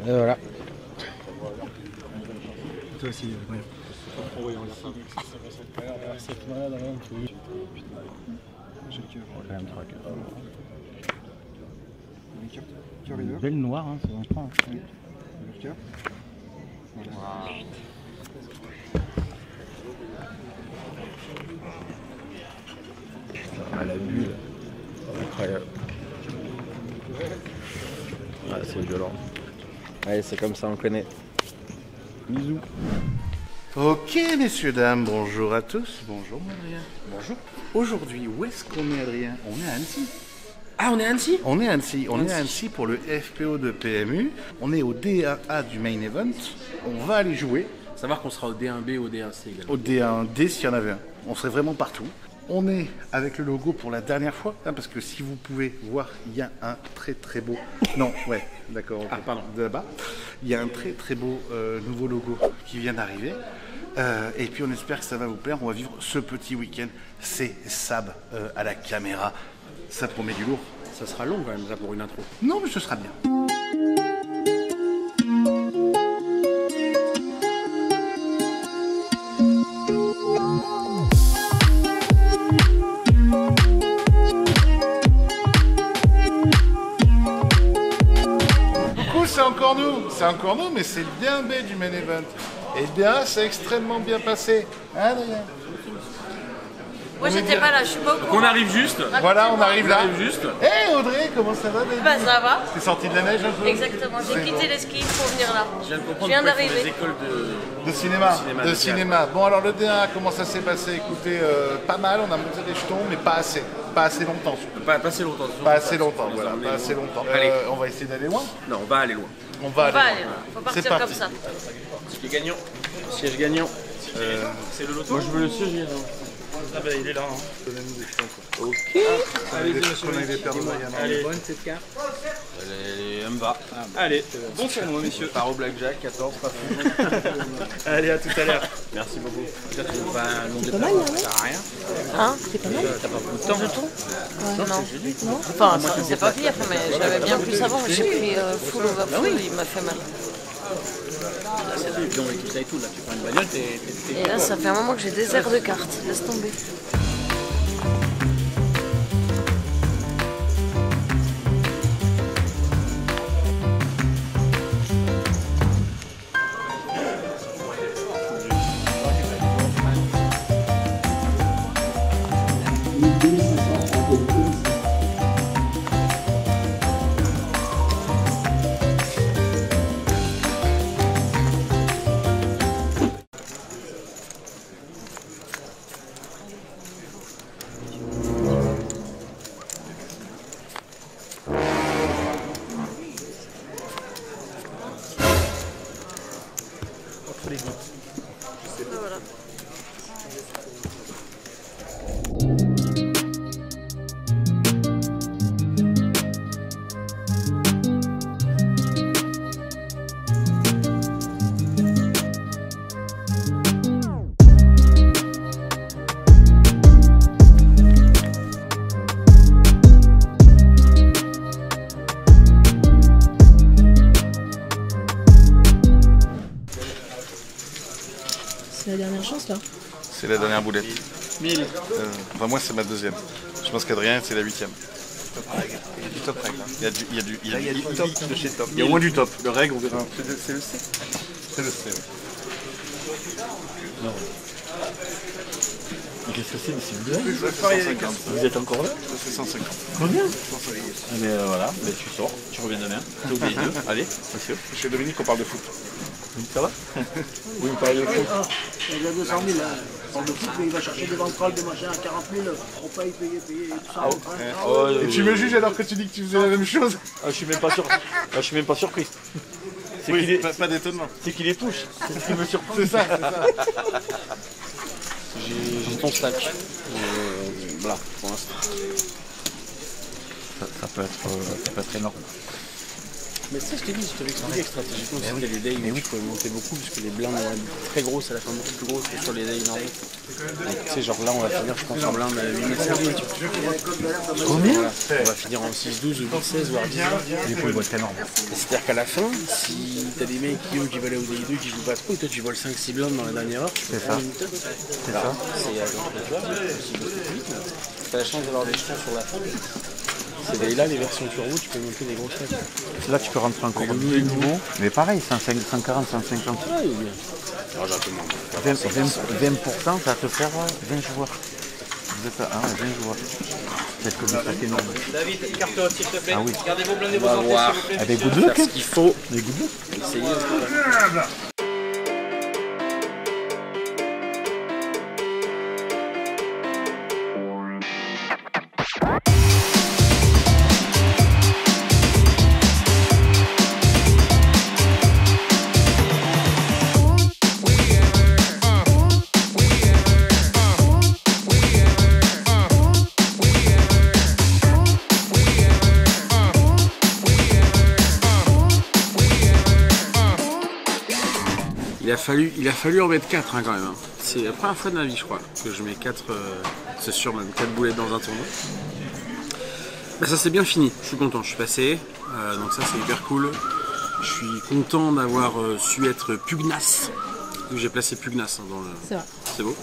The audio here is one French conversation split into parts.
Et voilà. Toi aussi, ouais. Oh oui, on l'a pas. Cette malade, rien, tu vois. J'ai le cœur. On va quand même traquer. Cœur leader. Belle noire, hein, ça en prend. Oui. Le cœur. Voilà. Ah, la bulle. Incroyable. Ah, c'est violent. Allez, c'est comme ça, on connaît. Bisous. Ok, messieurs, dames, bonjour à tous. Bonjour, Adrien. Bonjour. Aujourd'hui, où est-ce qu'on est, Adrien? On est à Annecy. Ah, on est à Annecy? On est à Annecy. On est à Annecy pour le FPO de PMU. On est au D1A du main event. On va aller jouer. Savoir qu'on sera au D1B ou au D1C également. Au D1D s'il y en avait un. On serait vraiment partout. On est avec le logo pour la dernière fois, hein, parce que si vous pouvez voir, il y a un très très beau... Non, ouais, d'accord. Ah, pardon. De là-bas. Il y a un très très beau nouveau logo qui vient d'arriver. Et puis on espère que ça va vous plaire. On va vivre ce petit week-end. C'est Sab à la caméra. Ça promet du lourd. Ça sera long quand même, ça, pour une intro. Non, mais ce sera bien. C'est encore nous, mais c'est le D1B du main event. Et le D1, c'est extrêmement bien passé. Hein, Adrien? Moi j'étais pas là, je suis pas au courant. On arrive juste. Voilà, on arrive là. On arrive juste. Hé Audrey, comment ça va? Bah ça va. T'es sorti de la neige un peu? Exactement, j'ai quitté les skis pour venir là. Je viens de Je comprendre viens pourquoi ils font d'arriver. des écoles De cinéma. Cinéma, De de cinéma. Bon alors le D1, comment ça s'est passé? Écoutez, pas mal, on a monté des jetons, mais pas assez. Pas assez longtemps. Surtout. Pas assez longtemps. Pas assez longtemps, Les voilà. emmener Pas loin. assez longtemps. Allez. On va essayer d'aller loin. Non, on va aller loin. On va On va aller aller, loin. faut C'est partir parti. comme ça. Siège gagnant. Siège gagnant. C'est le loto. Moi je veux le siège. Ah bah il est là. Hein. Donnez-nous des jetons, quoi. Ok. Allez-y monsieur. Prenez des paires de Mariana. Allez. Bonne cette carte. Elle me va. Allez. Bon tournoi messieurs. Paro Blackjack, 14, pas fou. Allez à tout à l'heure. Merci beaucoup. Peut-être qu'on va un long C'est pas départ, mal, ça là, sert à rien. Hein? C'est pas mal. T'as pas beaucoup de temps. De tout? Ouais, Non. Enfin, ça c'est pas pire, mais j'avais bien pu savoir, mais j'ai pris full over full, il m'a fait mal. Là, c'est des bidons et tout ça et tout. Là, tu prends une bagnole, t'es Et là, ça fait un moment que j'ai des airs de cartes, laisse tomber. Voilà. C'est la dernière chance là. C'est la dernière boulette. 1000. Enfin moi c'est ma deuxième. Je pense qu'Adrien c'est la 8e. Il y a du top règle. Il y a du top de chez top. Il y a au moins du top. Le règle on verra. C'est le C. C'est le C. Oui. Non. Mais qu'est-ce que c'est? C'est une blague? 150. Vous êtes encore là? C'est 150. Combien? Ah, mais voilà, mais tu sors, tu reviens demain. T'as oublié deux. Allez, monsieur. Chez Dominique on parle de foot. Ça va? Oui, vous parlez de foot. Il a 200 000, on parle de foot, mais il va chercher des ventrales, des machins à 40 000, on paye, payer, et tout ça. Et tu me juges alors que tu dis que tu faisais la même chose? Ah, je suis même pas sûr. Ah, je suis même pas surpris. C'est Oui, qu'il est... pas d'étonnement. C'est qu'il les touche. C'est ce qui me surprend. C'est ça, c'est ça. J'ai ton stack. Voilà, pour l'instant. Ça peut être énorme. Mais tu sais, je t'ai dit, je t'avais expliqué que stratégiquement c'était les days où tu pouvais monter beaucoup puisque les blindes vont être très grosses à la fin, beaucoup plus grosses que sur les days normaux. Tu sais, genre là on va finir je pense en blinde à 8000. Combien voilà. On va finir en 6-12 ou 8-16 voire 10. Du coup, il va être énorme. C'est-à-dire qu'à la fin, si t'as des mecs qui veulent aller au DI2 qui jouent pas trop et toi tu voles 5-6 blindes dans la dernière heure, tu peux faire une tonne. C'est ça. T'as la chance d'avoir des jetons sur la fin. C'est là les versions turbo, tu peux monter des grosses têtes. Là, tu peux rentrer encore de nouveau. Mais pareil, 140, 150. Ah, il est bien. Alors, j'ai un peu moins. 20%, ça va te faire 20 joueurs. Vous êtes à 20 joueurs. C'est que c'est énorme. David, carte haute s'il te plaît. Ah oui. Gardez vos blindes et vos entrées s'il vous plaît. Avec good luck. Faire ce qu'il faut. Avec good luck. Essayez. Il a fallu en mettre 4 hein, quand même. Hein. C'est la première fois de ma vie je crois que je mets 4, c'est sûr même 4 boulettes dans un tournoi. Bah, ça c'est bien fini, je suis content, je suis passé, donc ça c'est hyper cool. Je suis content d'avoir su être pugnace. J'ai placé pugnace hein, dans le... C'est vrai. C'est beau.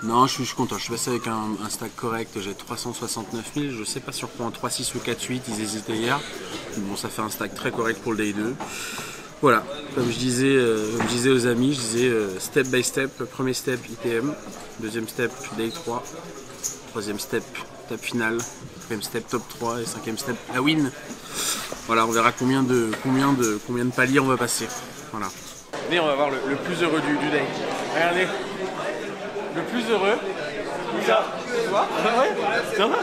Non, je suis content, je suis passé avec un stack correct, j'ai 369 000, je sais pas sur quoi, en 3-6 ou 4-8, ils hésitaient hier. Bon ça fait un stack très correct pour le day 2. Voilà, comme je disais aux amis, je disais step by step, premier step ITM, deuxième step day 3, troisième step tap final, quatrième step top 3 et cinquième step la win. Voilà, on verra combien de paliers on va passer. Voilà. Venez, on va voir le plus heureux du day. Regardez, le plus heureux. Ça, tu vois? Ah ouais? Ça va?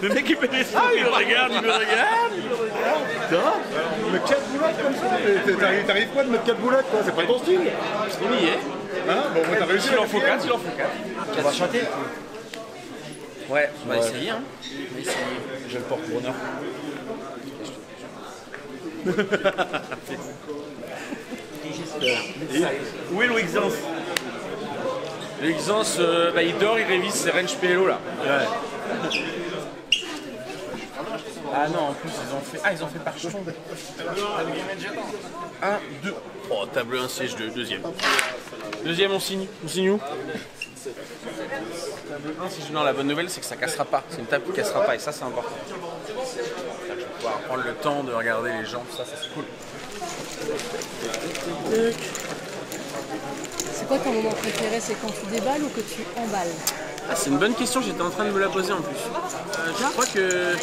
Le mec il fait des sons, il me regarde. Ça va? Mais 4 boulettes comme ça? T'arrives pas de mettre 4 boulettes quoi? C'est pas ton style? On y est. Hein? Bon, t'as réussi. Il en faut 4, il en faut 4. On va chanter. Ouais, on va essayer hein. On va essayer. Je le porte bonheur. Où est le Wixence? Le Wixence, il dort, il révise ses range PLO là. Ouais. Ah non, en plus ils ont fait par jeton. 1, 2. Oh, table 1, siège 2, deuxième. Deuxième, on signe où? Table 1, siège 2. Non, la bonne nouvelle, c'est que ça cassera pas. C'est une table qui cassera pas et ça, c'est important. Je vais pouvoir prendre le temps de regarder les gens, ça c'est cool. C'est quoi ton moment préféré? C'est quand tu déballes ou que tu emballes? Ah, c'est une bonne question, j'étais en train de me la poser en plus. Je crois que...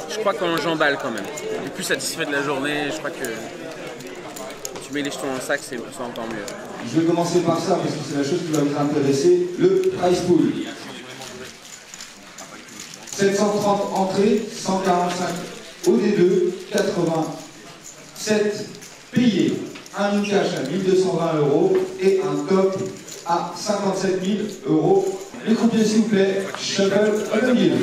Je crois qu'on j'emballe quand même. Et plus satisfait de la journée, je crois que... Tu mets les jetons dans le sac, c'est encore mieux. Je vais commencer par ça parce que c'est la chose qui va vous intéresser, le prize pool. 730 entrées, 145 OD2, 87 payés, un new cash à 1220 € et un top à 57 000 €. Les croupiers s'il vous plaît, shuffle à 2000.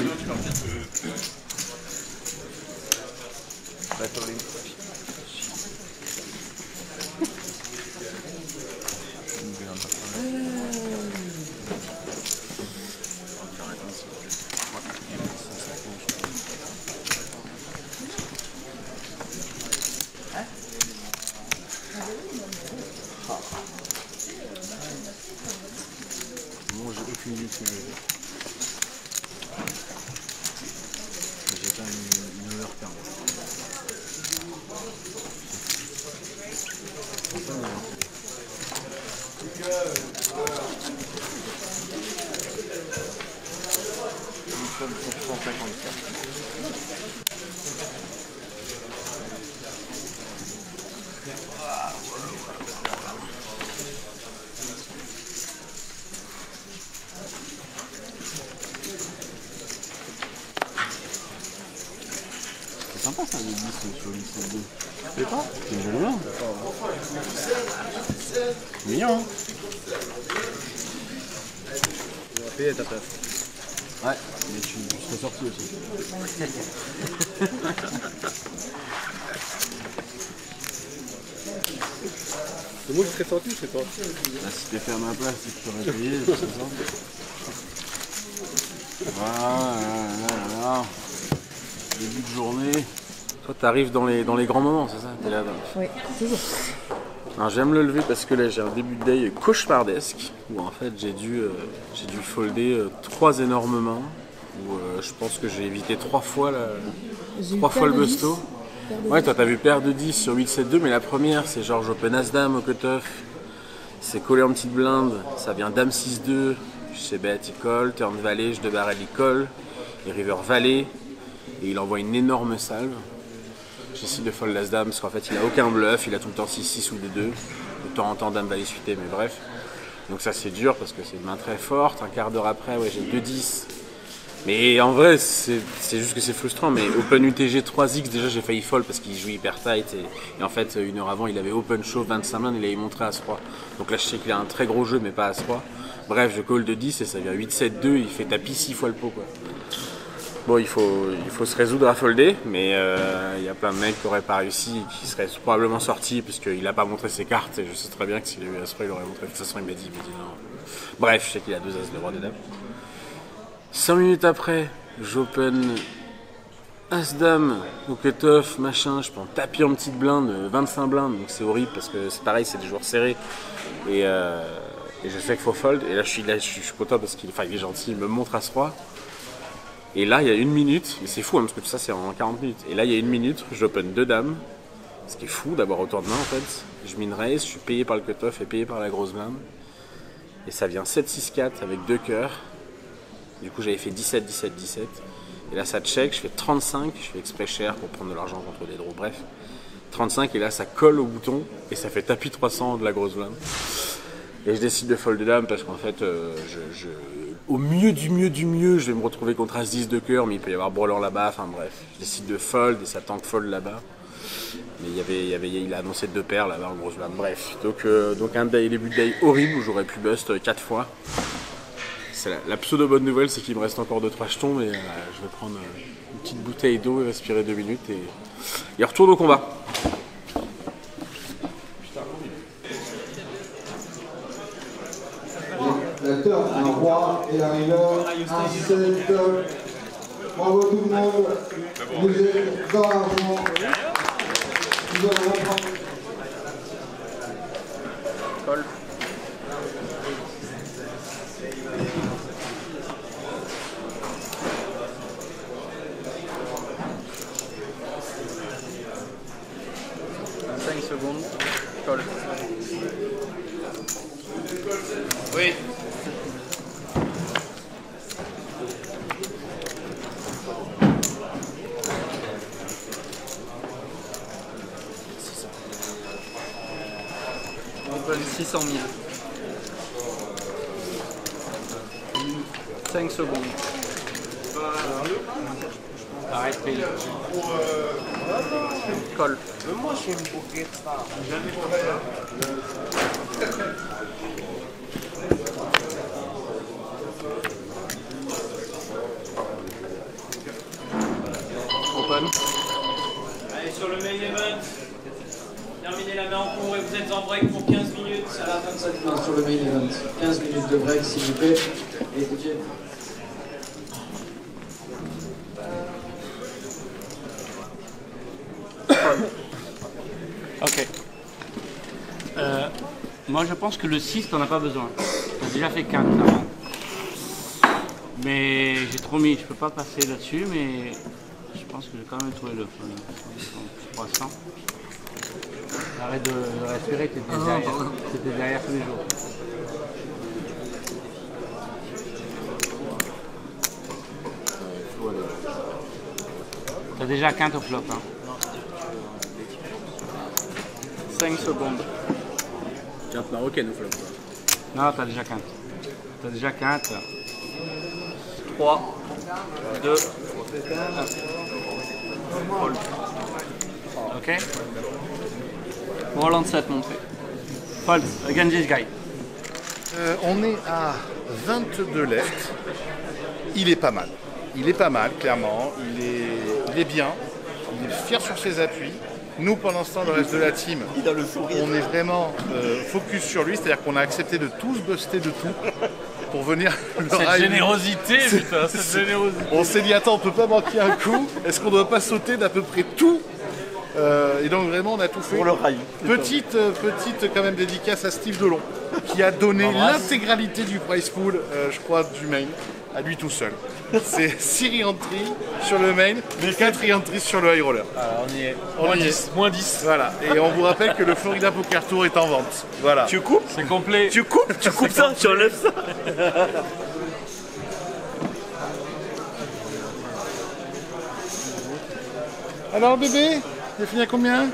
Moi j'ai aucune idée de ce que je veux. J'ai pas une heure quart. C'est sympa ça, le 10 sur le 2. Je sais pas, c'est bien. C'est mignon, hein. Tu vas payer ta place. Ouais, mais tu serais sorti aussi. C'est moi qui serais sorti ou c'est toi? Là, si t'es fait à ma place, si tu t'aurais payé, c'est ça. Voilà. Début de journée. Toi, t'arrives dans les grands moments, c'est ça? T'es là. Oui, toujours. Alors, j'aime le lever parce que là, j'ai un début de day cauchemardesque où en fait, j'ai dû folder 3 énormes mains. Où je pense que j'ai évité 3 fois le busto. Ouais, toi t'as vu paire de 10 sur 8-7-2, mais la première c'est genre j'open As-Dame au cut-off, c'est collé en petite blinde, ça vient Dame 6-2, je sais bête, il colle, turn valet, je de barrel, il colle, et river valet, et il envoie une énorme salve. J'essaie de fold As-Dame parce qu'en fait il a aucun bluff, il a tout le temps 6-6 ou 2-2, de temps en temps Dame valet suité, mais bref. Donc ça c'est dur parce que c'est une main très forte, un quart d'heure après, ouais, j'ai 2-10. Mais en vrai, c'est juste que c'est frustrant. Mais Open UTG 3X, déjà j'ai failli fold parce qu'il joue hyper tight. Et en fait, une heure avant, il avait Open Show 25 blindes, il avait montré As-3. Donc là, je sais qu'il a un très gros jeu, mais pas As-3. Bref, je call de 10 et ça vient 8-7-2. Il fait tapis 6 fois le pot, quoi. Bon, il faut se résoudre à folder. Mais il y a plein de mecs qui n'auraient pas réussi, qui seraient probablement sortis parce qu'il n'a pas montré ses cartes. Et je sais très bien que s'il a eu As-3, il aurait montré. De toute façon, il m'a dit non. Bref, je sais qu'il a 2 As de roi de dame. 5 minutes après, j'open As-Dame au cut-off, machin, je prends tapis en petite blinde, 25 blindes, donc c'est horrible parce que c'est pareil, c'est des joueurs serrés. Et je sais qu'il faut fold, et là je suis content parce qu'il est gentil, il me montre As-3. Et là il y a 1 minute, mais c'est fou hein, parce que tout ça c'est en 40 minutes. Et là il y a 1 minute, j'open 2 dames, ce qui est fou d'avoir autant de mains en fait. Je min raise, je suis payé par le cut-off et payé par la grosse blinde. Et ça vient 7-6-4 avec 2 cœurs. Du coup j'avais fait 17, 17, 17. Et là ça check, je fais 35, je fais exprès cher pour prendre de l'argent contre des draws, bref. 35 et là ça colle au bouton et ça fait tapis 300 de la grosse blinde. Et je décide de fold de dame parce qu'en fait, au mieux du mieux, je vais me retrouver contre As-10 de cœur, mais il peut y avoir Brawler là-bas, enfin bref. Je décide de fold et ça tank fold là-bas. Mais il a annoncé 2 paires là-bas en grosse blinde, bref. Donc un début de day horrible où j'aurais pu bust 4 fois. La pseudo bonne nouvelle, c'est qu'il me reste encore 2-3 jetons, mais je vais prendre une petite bouteille d'eau et respirer 2 minutes et retourne au combat. La turn, un roi et la river, un 7. Bravo tout le monde. Vous êtes dans l'argent. Nous allons reprendre. Call. Secondes, call. Oui. Open 600 000. 5 secondes. Arrête, paye. Call. Moi, je suis une bouquet de ça. Open. Allez, sur le main event. Terminez la main en cours et vous êtes en break pour 15 minutes à la fin de cette main sur le main event. 15 minutes de break, s'il vous plaît. Écoutez. Ok. Moi je pense que le 6 t'en as pas besoin. T'as déjà fait 4 avant. Mais j'ai trop mis, je peux pas passer là-dessus, mais je pense que j'ai quand même trouvé le 300. Arrête de respirer, t'étais derrière tous les jours. T'as déjà quinte au flop hein. 5 secondes. Quinte marocaine au flop. Non, t'as déjà quinte. T'as déjà quinte. 3, 2, 1. Fold. Ok. Roland 7 montré. Fold, against this guy. On est à 22 left. il est pas mal. Il est pas mal, clairement. Il est bien. Il est fier sur ses appuis. Nous, pendant ce temps, le reste de la team, on est vraiment focus sur lui. C'est-à-dire qu'on a accepté de tous buster de tout pour venir. Cette générosité, putain, cette générosité. On s'est dit, attends, on peut pas manquer un coup. Est-ce qu'on doit pas sauter d'à peu près tout? Et donc vraiment, on a tout fait. Pour le rail. Petite quand même dédicace à Steve Delon, qui a donné l'intégralité du prize pool, je crois, du main, à lui tout seul. C'est 6 re-entries sur le main, 4 re-entries sur le high roller. Alors on y est. Moins 10. Voilà. Et on vous rappelle que le Florida Poker Tour est en vente. Voilà. Tu coupes? C'est complet. Tu coupes ça, tu enlèves ça. Alors bébé, il a fini à combien?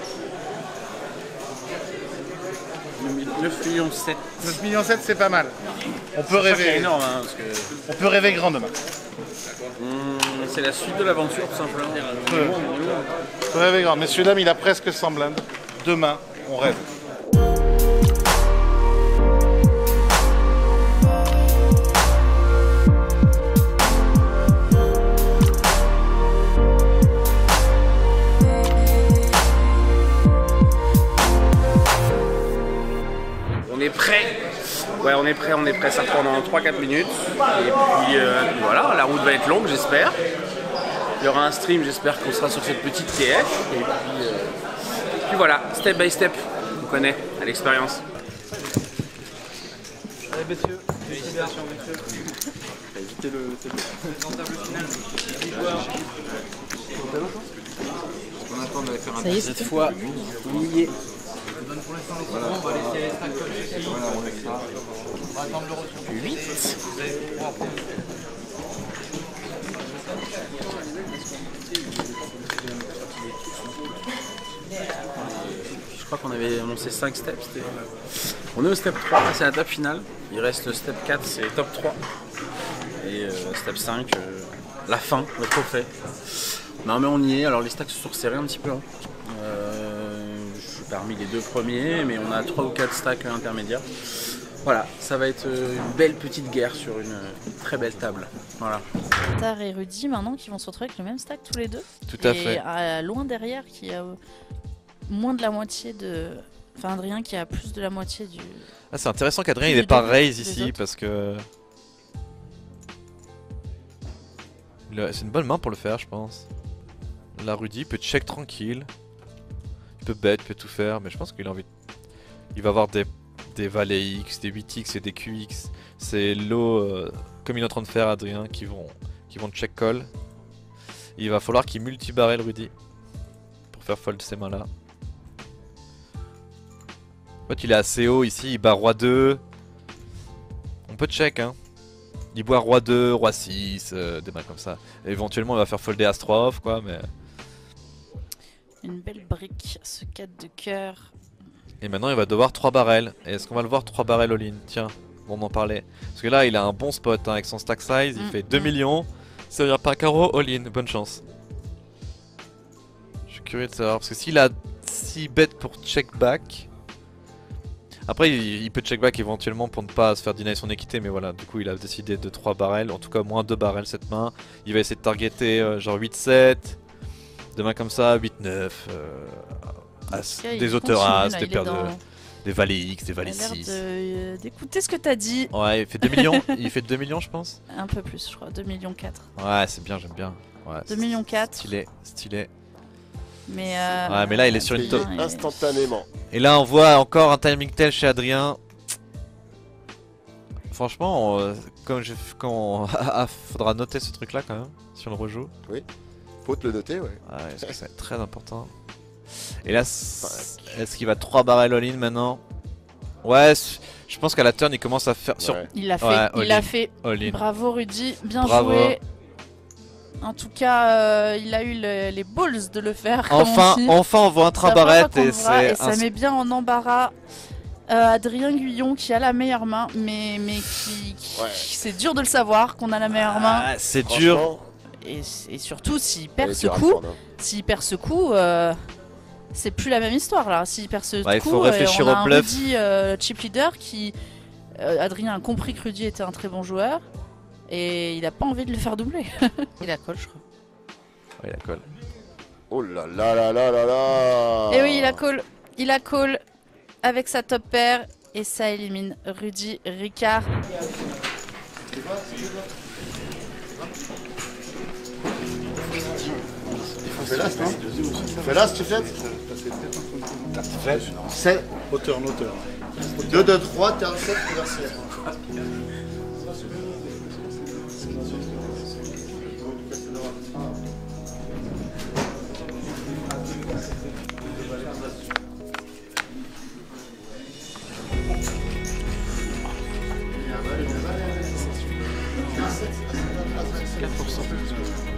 9 millions 7. 9 millions 7, c'est pas mal. On peut rêver. C'est énorme, hein, parce que... On peut rêver grand demain. C'est la suite de l'aventure, tout simplement. On peut rêver grand. Messieurs, dames, il a presque 100 blindes. Demain, on rêve. On est prêt. Ouais, on est prêt, ça prend dans 3-4 minutes. Et puis voilà, la route va être longue, j'espère. Il y aura un stream, j'espère qu'on sera sur cette petite TF. Et puis voilà, step by step, on connaît, à l'expérience. Allez messieurs, félicitations messieurs. Évitez le Table finale. On attend d'aller faire un Ça y est, Cette fois, on y est. Pour l'instant, les secondes, on va laisser les stacks comme ceci. Voilà, on met ça. On va attendre le retour. 8. Vous avez 3 points. Je crois qu'on avait annoncé 5 steps. On est au step 3, c'est la table finale. Il reste le step 4, c'est top 3. Et step 5, la fin, le trophée. Non mais on y est, alors les stacks se sont resserrés un petit peu. Hein. Je suis parmi les 2 premiers, mais on a 3 ou 4 stacks intermédiaires. Voilà, ça va être une belle petite guerre sur une très belle table. Voilà. Tar et Rudy maintenant qui vont se retrouver avec le même stack tous les deux. Tout à fait. Et loin derrière qui a moins de la moitié de... Enfin Adrien qui a plus de la moitié du... Ah, c'est intéressant qu'Adrien il Du n'est pas double raise des ici autres. parce que... C'est une bonne main pour le faire je pense. La Rudy peut check tranquille. Il peut bet, il peut tout faire mais je pense qu'il a envie... Il va avoir des valets X, des 8X et des QX. C'est low comme il est en train de faire Adrien qui vont check call. Il va falloir qu'il multi-barrel Rudy pour faire fold ces mains là. En fait il est assez haut ici, il bat roi 2. On peut check hein. Il boit roi 2, roi 6, des mains comme ça. Et éventuellement il va faire folder as 3 off quoi mais... Une belle brique, ce 4 de cœur. Et maintenant il va devoir 3 barrels. Et est-ce qu'on va le voir 3 barrels all-in? Tiens, on en parlait. Parce que là il a un bon spot hein, avec son stack size, il fait 2 millions. Ça veut dire pas carreau all-in, bonne chance. Je suis curieux de savoir, parce que s'il bet pour check back... Après il peut check back éventuellement pour ne pas se faire deny son équité, mais voilà, du coup il a décidé de 3 barrels, en tout cas moins 2 barrels cette main. Il va essayer de targeter genre 8-7, des mains comme ça, 8-9, des auteurs as, des paires de... Des valets X, des valets 6. D'écouter ce que t'as dit. Ouais, il fait 2 millions, il fait 2 millions je pense. Un peu plus je crois, 2 millions 4. Ouais c'est bien, j'aime bien. Ouais, 2 millions 4. Stylé, stylé. Mais ouais mais là il est sur une top. Instantanément. Et là on voit encore un timing tel chez Adrien. Franchement, faudra noter ce truc là quand même, si on le rejoue. Oui, faut te le noter ouais. Ouais, parce que c'est très important. Et là, est-ce qu'il va 3 barrels all-in maintenant? Ouais, je pense qu'à la turn il commence à faire... Ouais. Il l'a fait, ouais, il l'a fait. All-in. Bravo Rudy, bien Bravo. joué. En tout cas, il a eu les balls de le faire. Enfin on voit un trabarrette et et ça met bien en embarras Adrien Guyon qui a la meilleure main, mais qui c'est dur de le savoir qu'on a la meilleure main. Ah, c'est dur. Et surtout s'il perd ce coup, c'est plus la même histoire là. S'il perd ce coup, il faut réfléchir on a au bluff. Rudy chip leader qui Adrien a compris que Rudy était un très bon joueur. Et il a pas envie de le faire doubler. Il a call, je crois. Ouais, il a call. Oh là là là là là là. Et oui, il a call. Il a call avec sa top pair. Et ça élimine Rudy Ricard. Fais l'as, non? Fais l'as, tu fais? C'est Hauteur, hauteur. 2, 2, 3, turn 7, reversé.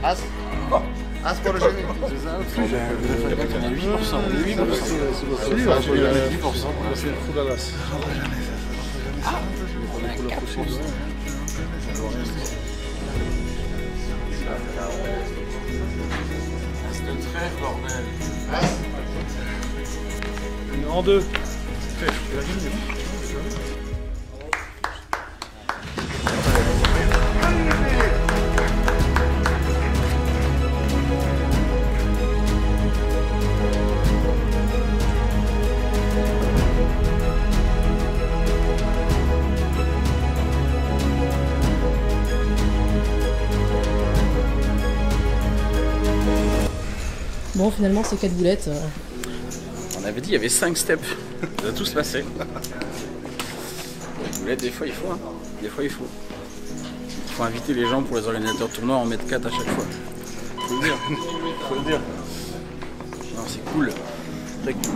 As? As pour le génie. On a 8%. C'est le full à l'as. On a 4%. As de trèfle, bordel. En deux. Bon, finalement, c'est 4 boulettes. On avait dit il y avait 5 steps. Ça va tous passer. Les boulettes, des fois il faut. Hein. Des fois il faut. Il faut inviter les gens pour les organisateurs de tournois à en mettre 4 à chaque fois. Faut le dire. Faut le dire. Non, c'est cool. Très cool.